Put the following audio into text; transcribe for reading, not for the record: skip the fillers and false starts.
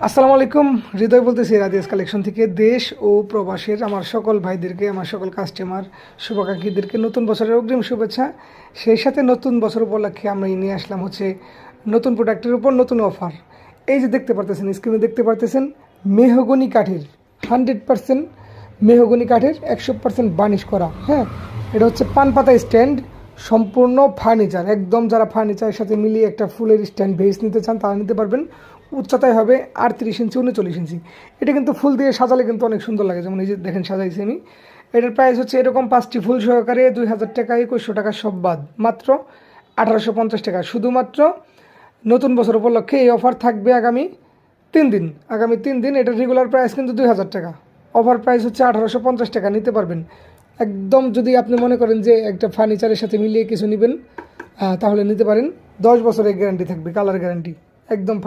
আসসালামু আলাইকুম। হৃদয় বলতেছি রাদিয়াস কালেকশন থেকে। দেশ ও প্রবাসের আমার সকল ভাইদেরকে, আমার সকল কাস্টমার, শুভাকাঙ্ক্ষীদেরকে নতুন বছরের অগ্রিম শুভেচ্ছা। সেই সাথে নতুন বছর উপলক্ষে আমরা নিয়ে আসলাম হচ্ছে নতুন প্রোডাক্টের উপর নতুন অফার। এই যে দেখতে পারতেছেন, স্ক্রিনে দেখতে পারতেছেন, মেহগনি কাঠের 100% মেহগনি কাঠের 100% বার্নিশ করা। হ্যাঁ, এটা হচ্ছে পান পাতা স্ট্যান্ড, সম্পূর্ণ ফার্নিচার, একদম যারা ফার্নিচারের সাথে মিলিয়ে একটা ফুলের স্ট্যান্ড ভেস নিতে চান তারা নিতে পারবেন। উচ্চতায় হবে 38 ইঞ্চি 39 ইঞ্চি। এটা কিন্তু ফুল দিয়ে সাজালে কিন্তু অনেক সুন্দর লাগে, যেমন এই যে দেখেন সাজাইছি আমি। এটার প্রাইস হচ্ছে এরকম 5টি ফুল সহকারে 2000 টাকা, 2100 টাকা সব বাদ, মাত্র 1850 টাকা। শুধুমাত্র নতুন বছর উপলক্ষে এই অফার থাকবে আগামী 3 দিন। আগামী 3 দিন। এটার রেগুলার প্রাইস কিন্তু 2000 টাকা, অফার প্রাইস হচ্ছে 1850 টাকা। নিতে পারবেন একদম, যদি আপনি মনে করেন যে একটা ফার্নিচারের সাথে মিলিয়ে কিছু নেবেন তাহলে নিতে পারেন। 10 বছরের গ্যারান্টি থাকবে, কালার গ্যারান্টি একদম।